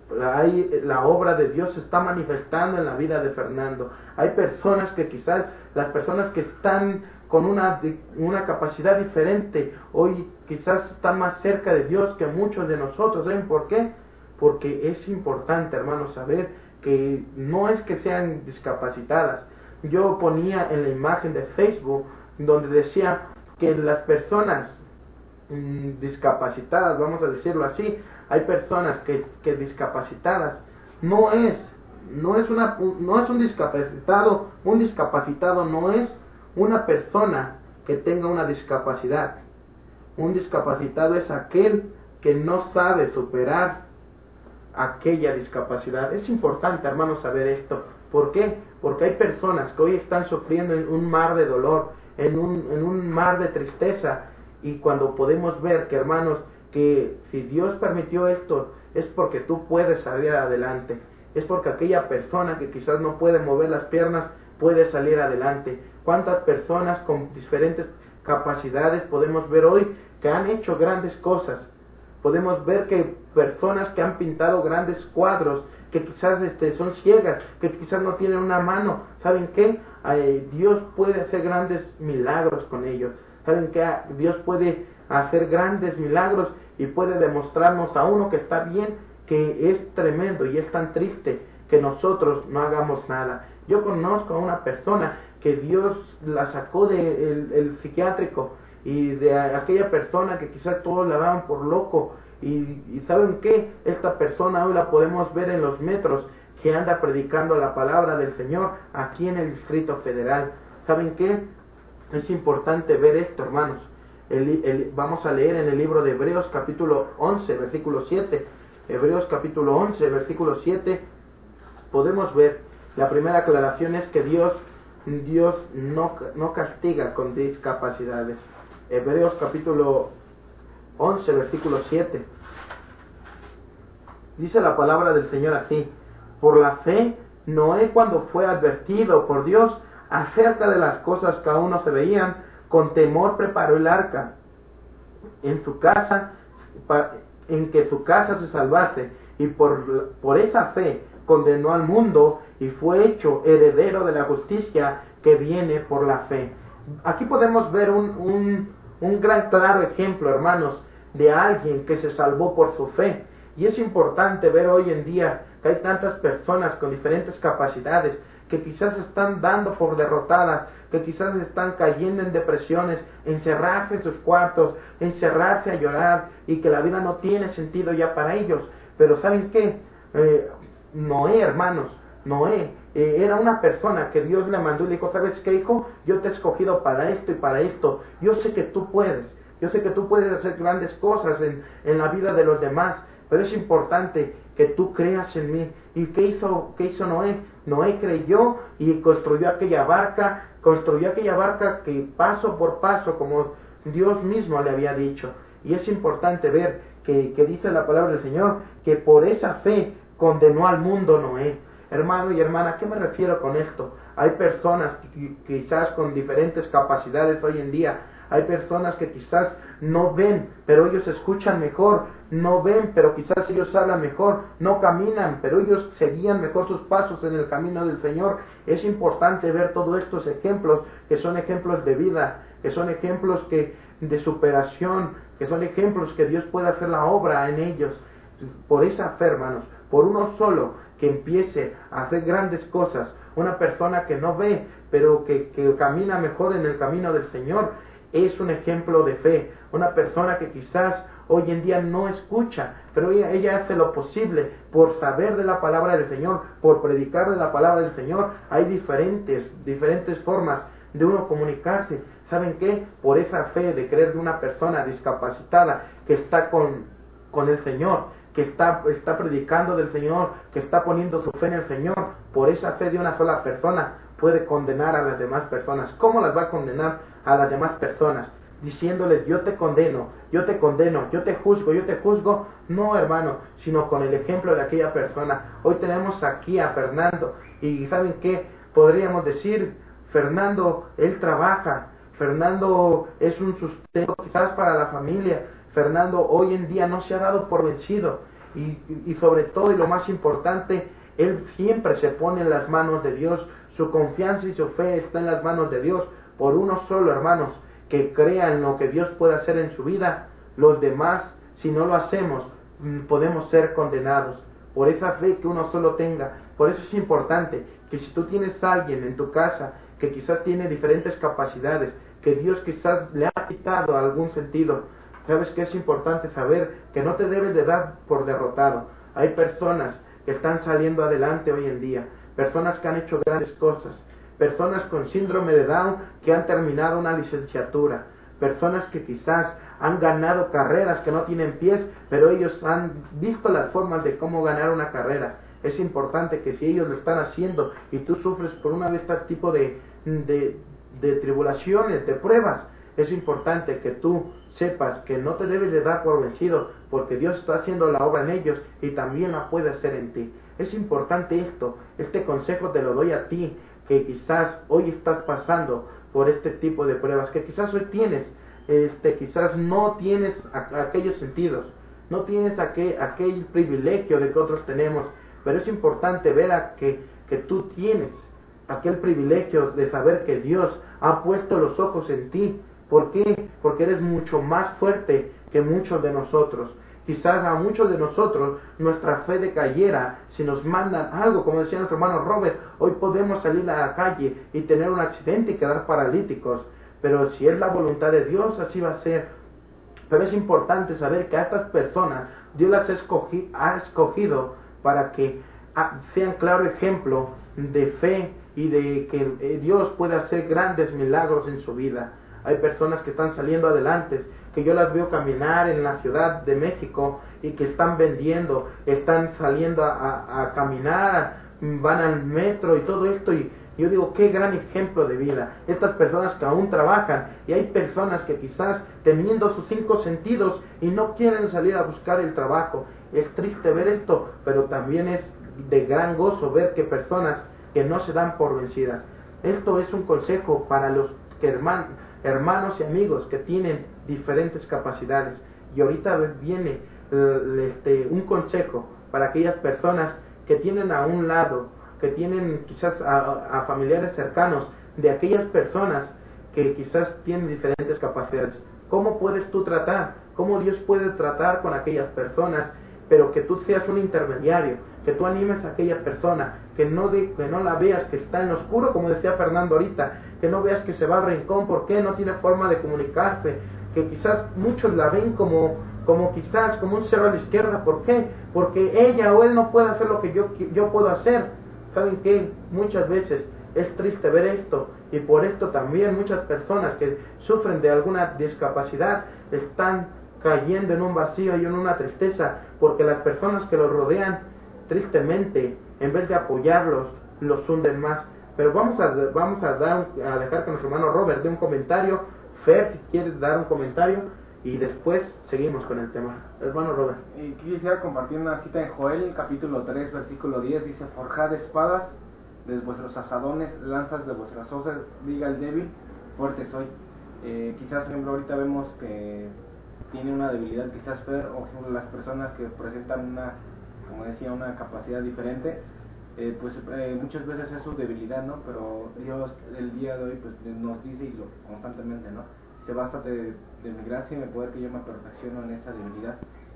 Speaker 3: La obra de Dios se está manifestando en la vida de Fernando. Hay personas que quizás, las personas que están con una capacidad diferente, hoy quizás están más cerca de Dios que muchos de nosotros. ¿Saben por qué? Porque es importante, hermanos, saber que no es que sean discapacitadas. Yo ponía en la imagen de Facebook donde decía que las personas discapacitadas, vamos a decirlo así, hay personas que discapacitadas no es un discapacitado. Un discapacitado no es una persona que tenga una discapacidad. Un discapacitado es aquel que no sabe superar aquella discapacidad. Es importante, hermanos, saber esto. ¿Por qué? Porque hay personas que hoy están sufriendo en un mar de dolor, en un mar de tristeza, y cuando podemos ver que, hermanos, que si Dios permitió esto, es porque tú puedes salir adelante. Es porque aquella persona que quizás no puede mover las piernas puede salir adelante. ¿Cuántas personas con diferentes capacidades podemos ver hoy que han hecho grandes cosas? Podemos ver que personas que han pintado grandes cuadros, que quizás son ciegas, que quizás no tienen una mano. ¿Saben qué? Dios puede hacer grandes milagros con ellos. ¿Saben qué? Dios puede hacer grandes milagros y puede demostrarnos a uno que está bien, que es tremendo y es tan triste que nosotros no hagamos nada. Yo conozco a una persona que Dios la sacó del psiquiátrico, y de aquella persona que quizás todos la daban por loco, y ¿saben qué? Esta persona hoy la podemos ver en los metros, que anda predicando la palabra del Señor aquí en el Distrito Federal. ¿Saben qué? Es importante ver esto, hermanos. Vamos a leer en el libro de Hebreos capítulo 11, versículo 7. Hebreos capítulo 11, versículo 7. Podemos ver, la primera aclaración es que Dios no castiga con discapacidades. Hebreos capítulo 11, versículo 7. Dice la palabra del Señor así: por la fe, Noé, cuando fue advertido por Dios acerca de las cosas que aún no se veían, con temor preparó el arca en su casa, en que su casa se salvase, y por esa fe condenó al mundo y fue hecho heredero de la justicia que viene por la fe. Aquí podemos ver un gran claro ejemplo, hermanos, de alguien que se salvó por su fe. Y es importante ver hoy en día que hay tantas personas con diferentes capacidades que quizás están dando por derrotadas, que quizás están cayendo en depresiones, encerrarse en sus cuartos, encerrarse a llorar, y que la vida no tiene sentido ya para ellos. Pero ¿saben qué? Noé, hermanos, Noé era una persona que Dios le mandó y le dijo: ¿sabes qué, hijo? Yo te he escogido para esto y para esto. Yo sé que tú puedes. Yo sé que tú puedes hacer grandes cosas en la vida de los demás. Pero es importante que tú creas en mí. ¿Y qué hizo Noé? Noé creyó y construyó aquella barca que paso por paso, como Dios mismo le había dicho. Y es importante ver que dice la palabra del Señor, que por esa fe condenó al mundo Noé. Hermano y hermana, ¿a qué me refiero con esto? Hay personas quizás con diferentes capacidades hoy en día. Hay personas que quizás no ven, pero ellos escuchan mejor. No ven, pero quizás ellos hablan mejor. No caminan, pero ellos seguían mejor sus pasos en el camino del Señor. Es importante ver todos estos ejemplos, que son ejemplos de vida, que son ejemplos de superación, que son ejemplos que Dios puede hacer la obra en ellos. Por esa fe, hermanos, por uno solo que empiece a hacer grandes cosas, una persona que no ve, pero que camina mejor en el camino del Señor, es un ejemplo de fe. Una persona que quizás hoy en día no escucha, pero ella hace lo posible por saber de la palabra del Señor, por predicar de la palabra del Señor. Hay diferentes formas de uno comunicarse. ¿Saben qué? Por esa fe de creer de una persona discapacitada que está con el Señor, que está predicando del Señor, que está poniendo su fe en el Señor, por esa fe de una sola persona puede condenar a las demás personas. ¿Cómo las va a condenar a las demás personas? Diciéndoles: yo te condeno, yo te juzgo. No, hermano, sino con el ejemplo de aquella persona. Hoy tenemos aquí a Fernando, y ¿saben qué? Podríamos decir: Fernando, él trabaja, Fernando es un sustento quizás para la familia. Fernando hoy en día no se ha dado por vencido, y sobre todo, y lo más importante, él siempre se pone en las manos de Dios. Su confianza y su fe está en las manos de Dios. Por uno solo, hermanos, que crea en lo que Dios puede hacer en su vida. Los demás, si no lo hacemos, podemos ser condenados. Por esa fe que uno solo tenga. Por eso es importante que si tú tienes a alguien en tu casa que quizás tiene diferentes capacidades, que Dios quizás le ha quitado algún sentido, sabes que es importante saber que no te debes de dar por derrotado. Hay personas que están saliendo adelante hoy en día, personas que han hecho grandes cosas, personas con síndrome de Down que han terminado una licenciatura, personas que quizás han ganado carreras que no tienen pies, pero ellos han visto las formas de cómo ganar una carrera. Es importante que si ellos lo están haciendo y tú sufres por una de estas tipos de tribulaciones, de pruebas, es importante que tú sepas que no te debes de dar por vencido, porque Dios está haciendo la obra en ellos y también la puede hacer en ti. Es importante esto. Este consejo te lo doy a ti, que quizás hoy estás pasando por este tipo de pruebas, que quizás hoy tienes, quizás no tienes aquellos sentidos, no tienes aquel privilegio de que otros tenemos, pero es importante ver que tú tienes aquel privilegio de saber que Dios ha puesto los ojos en ti. ¿Por qué? Porque eres mucho más fuerte que muchos de nosotros. Quizás a muchos de nosotros nuestra fe decayera si nos mandan algo, como decía nuestro hermano Robert. Hoy podemos salir a la calle y tener un accidente y quedar paralíticos, pero si es la voluntad de Dios, así va a ser. Pero es importante saber que a estas personas Dios las ha escogido para que sean claro ejemplo de fe y de que Dios puede hacer grandes milagros en su vida. Hay personas que están saliendo adelante, que yo las veo caminar en la Ciudad de México y que están vendiendo, están saliendo a caminar, van al metro y todo esto, y Yo digo, qué gran ejemplo de vida. Estas personas que aún trabajan, y hay personas que quizás teniendo sus 5 sentidos y no quieren salir a buscar el trabajo. Es triste ver esto, pero también es de gran gozo ver que personas que no se dan por vencidas. Esto es un consejo para los hermanos y amigos que tienen diferentes capacidades. Y ahorita viene un consejo para aquellas personas que tienen a un lado, que tienen quizás a familiares cercanos de aquellas personas que quizás tienen diferentes capacidades. ¿Cómo puedes tú tratar? ¿Cómo Dios puede tratar con aquellas personas? Pero que tú seas un intermediario, que tú animes a aquella persona, que no la veas que está en lo oscuro, como decía Fernando ahorita, que no veas que se va al rincón, ¿por qué? No tiene forma de comunicarse, que quizás muchos la ven como quizás como un cero a la izquierda. ¿Por qué? Porque ella o él no puede hacer lo que yo puedo hacer. ¿Saben qué? Muchas veces es triste ver esto, y por esto también muchas personas que sufren de alguna discapacidad están cayendo en un vacío y en una tristeza, porque las personas que los rodean, tristemente, en vez de apoyarlos, los hunden más. Pero vamos a dejar que nuestro hermano Robert dé un comentario. Fer, si quieres dar un comentario, y después seguimos con el tema. Hermano Robert.
Speaker 4: Quisiera compartir una cita en Joel, capítulo 3, versículo 10, dice: forjad espadas de vuestros asadones, lanzas de vuestras hoces, diga el débil, fuerte soy. Quizás, por ejemplo, ahorita vemos que tiene una debilidad, quizás Fer, o las personas que presentan como decía, una capacidad diferente, muchas veces es su debilidad, ¿no? Pero Dios el día de hoy pues nos dice, y constantemente, ¿no? Dice: bástate de mi gracia y mi poder, que yo me perfecciono en esa debilidad.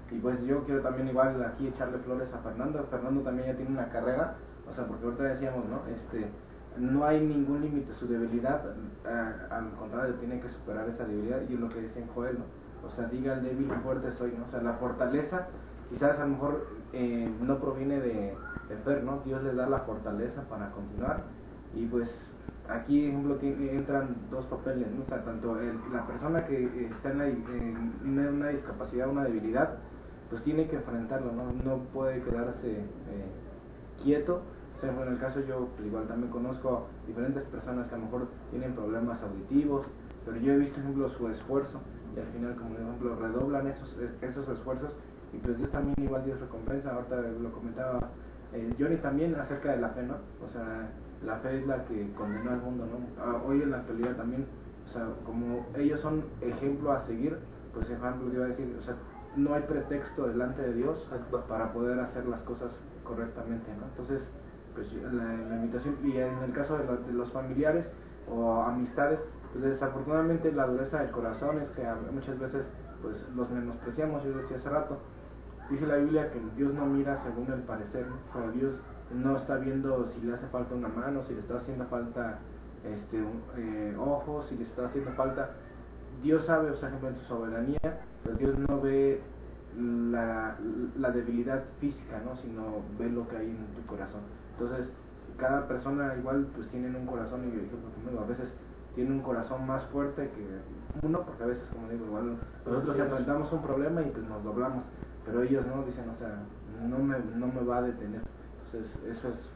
Speaker 4: Y pues yo quiero también igual aquí echarle flores a Fernando. Fernando también ya tiene una carrera, o sea, porque ahorita decíamos, ¿no? No hay ningún límite, su debilidad, al contrario, tiene que superar esa debilidad, y es lo que dice en Joel, ¿no? O sea, diga el débil, fuerte soy, ¿no? O sea, la fortaleza, quizás a lo mejor no proviene de Fer, ¿no? Dios les da la fortaleza para continuar. Y pues aquí, por ejemplo, entran dos papeles, ¿no? O sea, tanto la persona que está en una discapacidad, una debilidad, pues tiene que enfrentarlo, ¿no? No puede quedarse quieto. O sea, en el caso yo pues igual también conozco diferentes personas que a lo mejor tienen problemas auditivos, pero yo he visto, por ejemplo, su esfuerzo, y al final, como por ejemplo, redoblan esos esfuerzos, y pues Dios también, igual Dios recompensa. Ahorita lo comentaba Johnny también acerca de la fe, ¿no? O sea, la fe es la que condenó al mundo, ¿no? Hoy en la actualidad también, o sea, como ellos son ejemplo a seguir, pues ejemplo, iba a decir, o sea, no hay pretexto delante de Dios para poder hacer las cosas correctamente, ¿no? Entonces, pues la invitación, y en el caso de los familiares o amistades, pues desafortunadamente la dureza del corazón es que muchas veces pues los menospreciamos. Yo decía hace rato, dice la Biblia que Dios no mira según el parecer, ¿no? O sea, Dios no está viendo si le hace falta una mano, si le está haciendo falta ojos, si le está haciendo falta. Dios sabe, o sea, en su soberanía, pero Dios no ve la debilidad física, ¿no? Sino ve lo que hay en tu corazón. Entonces, cada persona igual pues tienen un corazón, y yo dije, porque a veces tiene un corazón más fuerte que uno, porque a veces, como digo, igual nosotros enfrentamos un problema y pues nos doblamos, pero ellos no, dicen, o sea, no me va a detener. Entonces eso es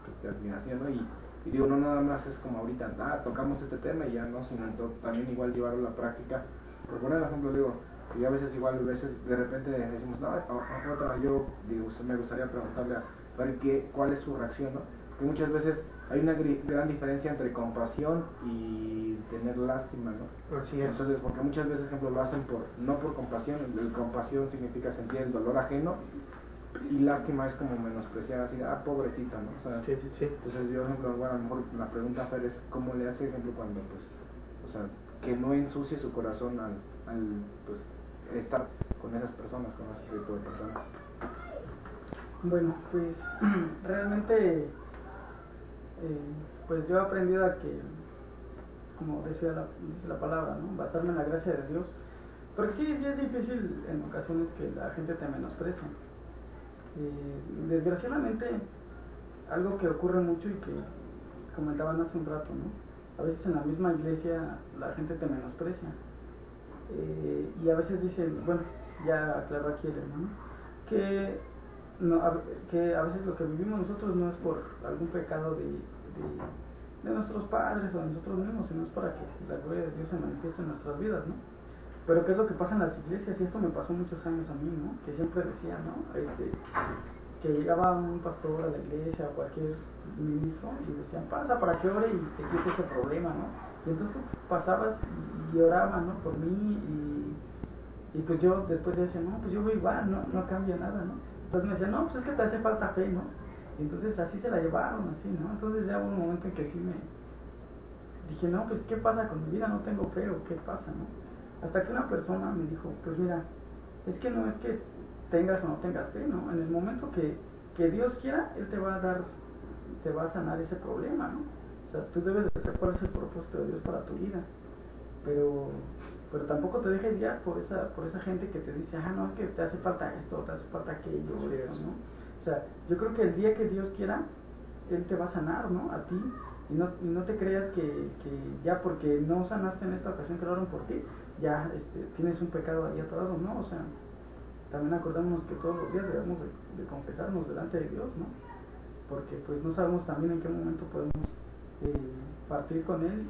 Speaker 4: pues, de admiración, ¿no? Y digo, no nada más es como ahorita, tocamos este tema y ya no, sino también igual llevarlo a la práctica. Por poner el ejemplo, digo, y a veces igual, de repente decimos, no, otra, yo digo, me gustaría preguntarle a ver cuál es su reacción, ¿no? Porque muchas veces hay una gran diferencia entre compasión y tener lástima, ¿no?
Speaker 3: Así es.
Speaker 4: Entonces, porque muchas veces, por ejemplo, lo hacen no por compasión. Compasión significa sentir el dolor ajeno, y lástima es como menospreciar, así, pobrecito, ¿no? O sea,
Speaker 3: sí.
Speaker 4: Entonces yo, por ejemplo, bueno, a lo mejor la pregunta, Fer, es cómo le hace, por ejemplo, cuando, pues, o sea, que no ensucie su corazón al pues, estar con esas personas, con ese tipo de personas.
Speaker 5: Bueno, pues realmente pues yo he aprendido a que, como dice la palabra, ¿no? Basarme en la gracia de Dios, porque sí es difícil en ocasiones que la gente te menosprecie. Desgraciadamente, algo que ocurre mucho y que comentaban hace un rato, ¿no? A veces en la misma iglesia la gente te menosprecia, y a veces dicen, bueno, ya aclaró aquí el hermano, que a veces lo que vivimos nosotros no es por algún pecado nuestros padres o de nosotros mismos, sino es para que la gloria de Dios se manifieste en nuestras vidas, ¿no? Pero ¿qué es lo que pasa en las iglesias? Y esto me pasó muchos años a mí, ¿no? Que siempre decía, ¿no? Que llegaba un pastor a la iglesia o cualquier ministro y decían, pasa para que ore y te quite ese problema, ¿no? Y entonces tú pasabas y oraban, ¿no? Por mí y pues yo después decía, no, pues yo voy igual, no cambia nada, ¿no? Entonces me decían, no, pues es que te hace falta fe, ¿no? Y entonces así se la llevaron, así, ¿no? Entonces ya hubo un momento en que sí me dije, no, pues ¿qué pasa con mi vida? No tengo fe, ¿o qué pasa, no? Hasta que una persona me dijo, pues mira, es que no es que tengas o no tengas fe, ¿no? En el momento que Dios quiera, Él te va a sanar ese problema, ¿no? O sea, tú debes de saber cuál es el propósito de Dios para tu vida, pero tampoco te dejes guiar por esa gente que te dice, no, es que te hace falta esto, te hace falta aquello,
Speaker 3: sí,
Speaker 5: esto, ¿no? O sea, yo creo que el día que Dios quiera, Él te va a sanar, ¿no? A ti, y no te creas que ya porque no sanaste en esta ocasión que lo oraron por ti, ya tienes un pecado ahí atorado, ¿no? O sea, también acordémonos que todos los días debemos de confesarnos delante de Dios, ¿no? Porque pues no sabemos también en qué momento podemos partir con Él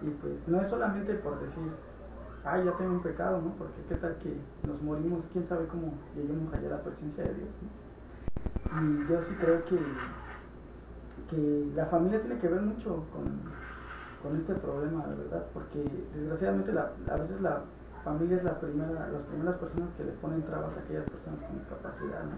Speaker 5: y pues no es solamente por decir, ya tengo un pecado, ¿no? Porque qué tal que nos morimos, quién sabe cómo lleguemos allá a la presencia de Dios, ¿no? Y yo sí creo que la familia tiene que ver mucho con este problema, de verdad, porque desgraciadamente a veces la familia es las primeras personas que le ponen trabas a aquellas personas con discapacidad, ¿no?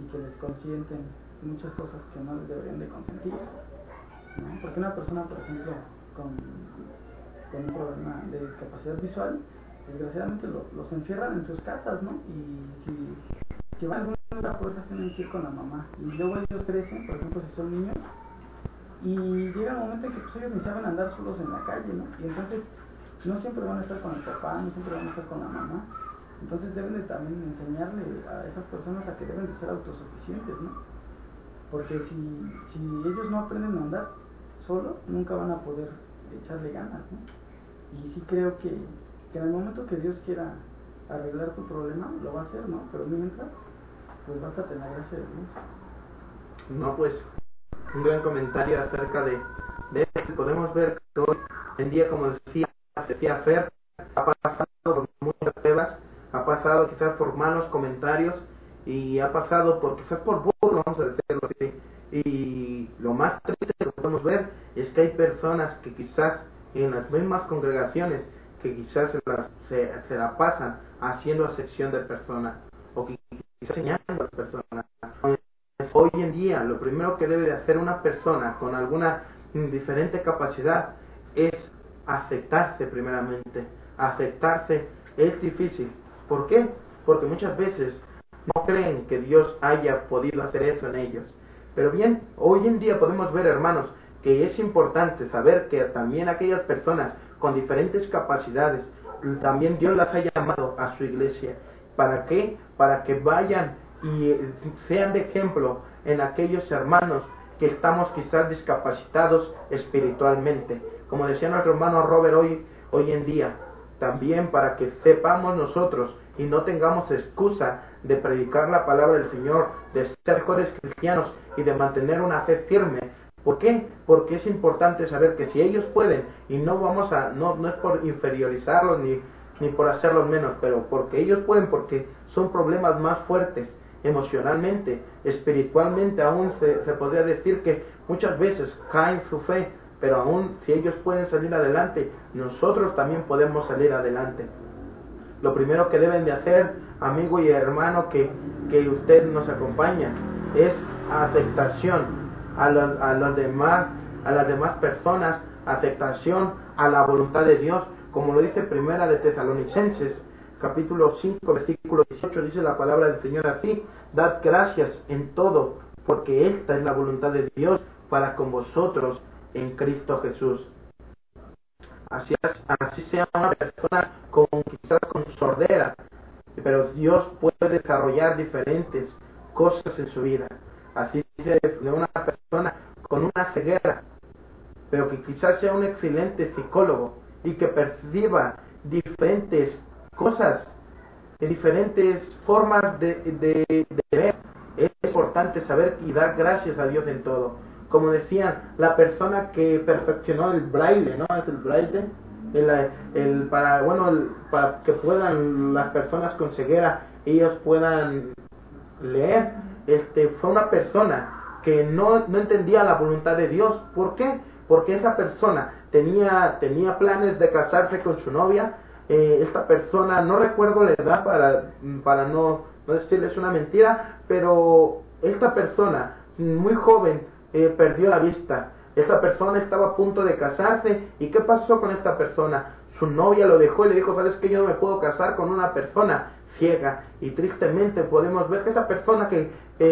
Speaker 5: Y que les consienten muchas cosas que no les deberían de consentir, ¿no? Porque una persona, por ejemplo, con un problema de discapacidad visual, desgraciadamente los encierran en sus casas, ¿no? Y si van a alguna lugar, pues tienen que ir con la mamá. Y luego ellos crecen, por ejemplo, si son niños, y llega el momento en que pues, ellos ni saben andar solos en la calle, ¿no? Y entonces no siempre van a estar con el papá, no siempre van a estar con la mamá. Entonces deben de también enseñarle a esas personas a que deben de ser autosuficientes, ¿no? Porque si ellos no aprenden a andar solos, nunca van a poder echarle ganas, ¿no? Y sí creo que en el momento que Dios quiera arreglar tu problema, lo va a hacer, ¿no? Pero mientras, pues vas a tener gracia de Dios.
Speaker 3: No, pues, un gran comentario acerca de esto. Podemos ver que hoy en día, como decía Fer, ha pasado por muchas pruebas, ha pasado quizás por malos comentarios y ha pasado quizás por burla, vamos a decirlo así. Y lo más triste que podemos ver es que hay personas que quizás en las mismas congregaciones que quizás se la pasan haciendo acepción de personas o que quizás enseñando a las personas. Hoy en día lo primero que debe de hacer una persona con alguna diferente capacidad es aceptarse primeramente. Aceptarse es difícil. ¿Por qué? Porque muchas veces no creen que Dios haya podido hacer eso en ellos. Pero bien, hoy en día podemos ver, hermanos, que es importante saber que también aquellas personas con diferentes capacidades, también Dios las ha llamado a su iglesia. ¿Para qué? Para que vayan y sean de ejemplo en aquellos hermanos que estamos quizás discapacitados espiritualmente. Como decía nuestro hermano Robert hoy en día, también para que sepamos nosotros y no tengamos excusa de predicar la palabra del Señor, de ser mejores cristianos y de mantener una fe firme. ¿Por qué? Porque es importante saber que si ellos pueden, y no es por inferiorizarlos ni por hacerlos menos, pero porque ellos pueden, porque son problemas más fuertes emocionalmente, espiritualmente, aún se podría decir que muchas veces caen su fe, pero aún si ellos pueden salir adelante, nosotros también podemos salir adelante. Lo primero que deben de hacer, amigo y hermano que usted nos acompaña, es aceptación a las demás personas, aceptación a la voluntad de Dios, como lo dice Primera de Tesalonicenses, capítulo 5, versículo 18, dice la palabra del Señor así: dad gracias en todo, porque esta es la voluntad de Dios para con vosotros en Cristo Jesús. Así sea una persona quizás con sordera, pero Dios puede desarrollar diferentes cosas en su vida. Así sea de una persona con una ceguera, pero que quizás sea un excelente psicólogo y que perciba diferentes cosas, diferentes formas de ver. Es importante saber y dar gracias a Dios en todo. como decían, la persona que perfeccionó el braille, ¿no? Es el braille, para que puedan las personas con ceguera, ellos puedan leer. Fue una persona que no entendía la voluntad de Dios. ¿Por qué? Porque esa persona tenía planes de casarse con su novia. Esta persona, no recuerdo la edad para no decirles una mentira, pero esta persona muy joven perdió la vista. Esta persona estaba a punto de casarse. ¿Y qué pasó con esta persona? Su novia lo dejó y le dijo: ¿sabes qué? Yo no me puedo casar con una persona ciega. Y tristemente podemos ver que esa persona que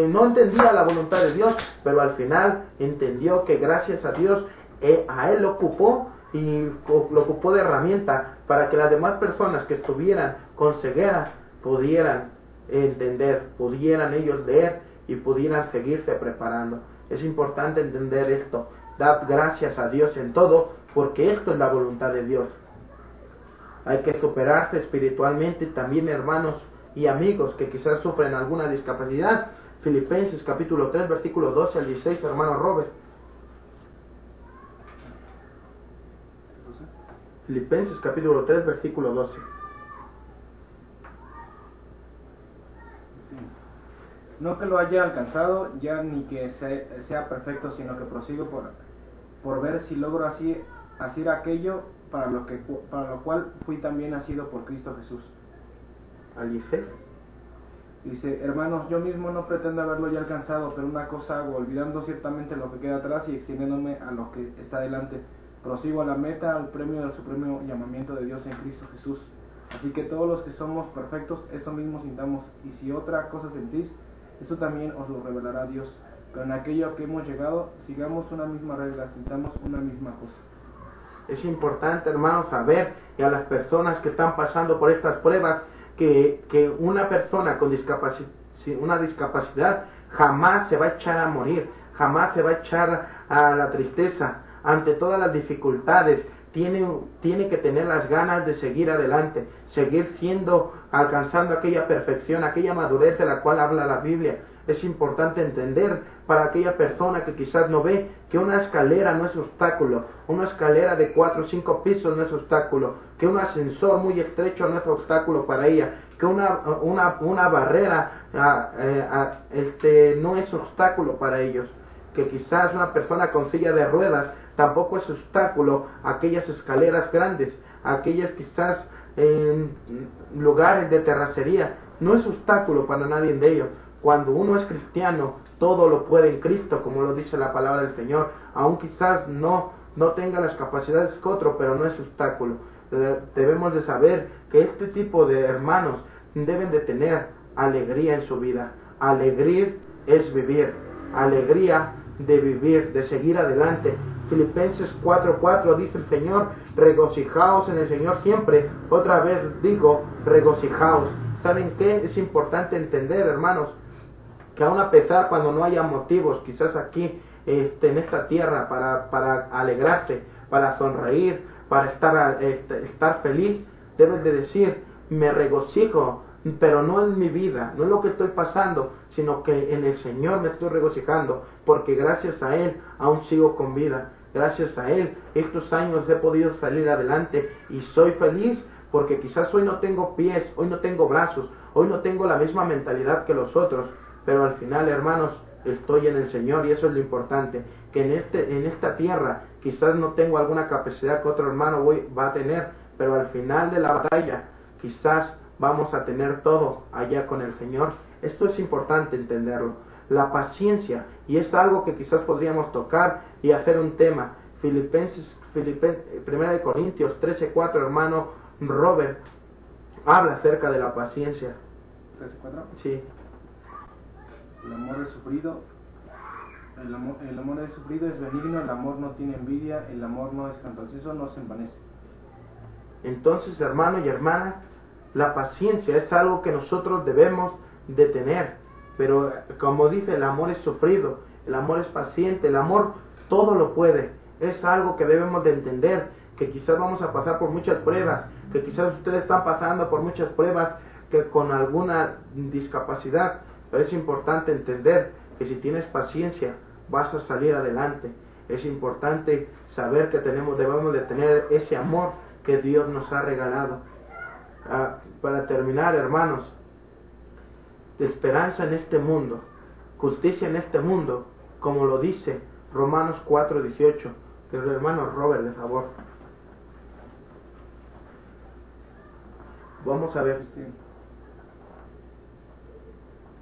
Speaker 3: no entendía la voluntad de Dios, pero al final entendió que gracias a Dios a él lo ocupó, y lo ocupó de herramienta para que las demás personas que estuvieran con ceguera pudieran entender, pudieran ellos leer y pudieran seguirse preparando. Es importante entender esto. Dad gracias a Dios en todo, porque esto es la voluntad de Dios. Hay que superarse espiritualmente también, hermanos y amigos que quizás sufren alguna discapacidad. Filipenses capítulo 3, versículo 12 al 16, hermano Robert. Filipenses capítulo 3, versículo 12.
Speaker 4: Sí. No que lo haya alcanzado ya, ni que sea perfecto, sino que prosigo por ver si logro así aquello para lo cual fui también nacido por Cristo Jesús.
Speaker 3: Al 16.
Speaker 4: Dice: hermanos, yo mismo no pretendo haberlo ya alcanzado, pero una cosa hago, olvidando ciertamente lo que queda atrás y extendiéndome a lo que está delante. Prosigo a la meta, al premio del supremo llamamiento de Dios en Cristo Jesús. Así que todos los que somos perfectos, esto mismo sintamos, y si otra cosa sentís, esto también os lo revelará Dios. Pero en aquello que hemos llegado, sigamos una misma regla, sintamos una misma cosa.
Speaker 3: Es importante, hermanos, saber, y a las personas que están pasando por estas pruebas, que una persona con una discapacidad jamás se va a echar a morir, jamás se va a echar a la tristeza. Ante todas las dificultades, tiene que tener las ganas de seguir adelante, seguir alcanzando aquella perfección, aquella madurez de la cual habla la Biblia. Es importante entender, para aquella persona que quizás no ve, que una escalera no es obstáculo, una escalera de 4 o 5 pisos no es obstáculo, que un ascensor muy estrecho no es obstáculo para ella, que una barrera no es obstáculo para ellos, que quizás una persona con silla de ruedas tampoco es obstáculo a aquellas escaleras grandes, aquellas quizás lugares de terracería, no es obstáculo para nadie de ellos. Cuando uno es cristiano, todo lo puede en Cristo, como lo dice la palabra del Señor. Aún quizás no tenga las capacidades que otro, pero no es obstáculo. Debemos de saber que este tipo de hermanos deben de tener alegría en su vida. Alegría es vivir, alegría de vivir, de seguir adelante. Filipenses 4:4 dice el Señor: regocijaos en el Señor siempre. Otra vez digo, regocijaos. ¿Saben qué? Es importante entender, hermanos, que aun a pesar cuando no haya motivos, quizás aquí en esta tierra, para alegrarse, para sonreír, para estar feliz, debes de decir: me regocijo, pero no en mi vida, no en lo que estoy pasando, sino que en el Señor me estoy regocijando, porque gracias a Él aún sigo con vida. Gracias a Él estos años he podido salir adelante y soy feliz, porque quizás hoy no tengo pies, hoy no tengo brazos, hoy no tengo la misma mentalidad que los otros, pero al final, hermanos, estoy en el Señor, y eso es lo importante, que en esta tierra quizás no tengo alguna capacidad que otro hermano va a tener, pero al final de la batalla quizás vamos a tener todo allá con el Señor. Esto es importante entenderlo. La paciencia, y es algo que quizás podríamos tocar y hacer un tema. 1 Corintios 13:4, hermano Robert habla acerca de la paciencia.
Speaker 4: 13:4.
Speaker 3: Sí.
Speaker 4: El amor es sufrido, es benigno, el amor no tiene envidia, el amor no es cantalcioso, no se envanece.
Speaker 3: Entonces, hermano y hermana, la paciencia es algo que nosotros debemos de tener, pero como dice, el amor es sufrido, el amor es paciente, el amor todo lo puede. Es algo que debemos de entender, que quizás vamos a pasar por muchas pruebas, que quizás ustedes están pasando por muchas pruebas que con alguna discapacidad, pero es importante entender que si tienes paciencia vas a salir adelante. Es importante saber que debemos de tener ese amor que Dios nos ha regalado. Para terminar, hermanos, esperanza en este mundo, justicia en este mundo, como lo dice Romanos 4:18. El hermano Robert, de favor. Vamos a ver.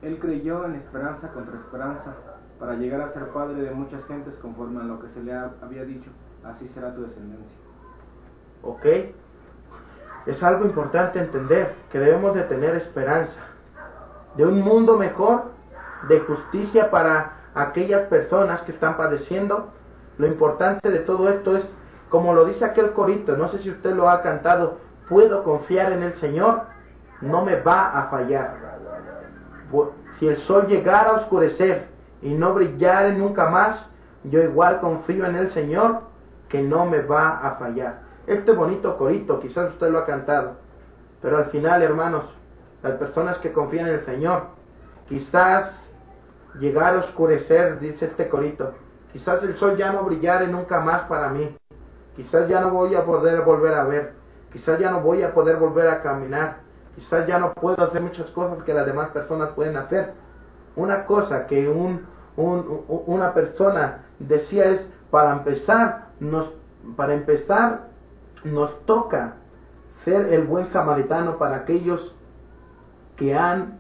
Speaker 4: Él creyó en esperanza contra esperanza, para llegar a ser padre de muchas gentes conforme a lo que se le había dicho, así será tu descendencia.
Speaker 3: Ok, es algo importante entender que debemos de tener esperanza de un mundo mejor, de justicia para aquellas personas que están padeciendo. Lo importante de todo esto es, como lo dice aquel corito, no sé si usted lo ha cantado: puedo confiar en el Señor, no me va a fallar. Si el sol llegara a oscurecer y no brillara nunca más, yo igual confío en el Señor, que no me va a fallar. Este bonito corito, quizás usted lo ha cantado, pero al final, hermanos, las personas que confían en el Señor, quizás llegar a oscurecer, dice este corito, quizás el sol ya no brillare nunca más para mí, quizás ya no voy a poder volver a ver, quizás ya no voy a poder volver a caminar, quizás ya no puedo hacer muchas cosas que las demás personas pueden hacer. Una cosa que una persona decía es, para empezar nos toca ser el buen samaritano para aquellos que han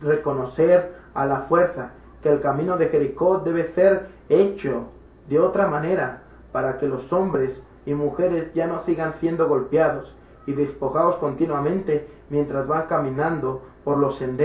Speaker 3: reconocer a la fuerza que el camino de Jericó debe ser hecho de otra manera, para que los hombres y mujeres ya no sigan siendo golpeados y despojados continuamente mientras van caminando por los senderos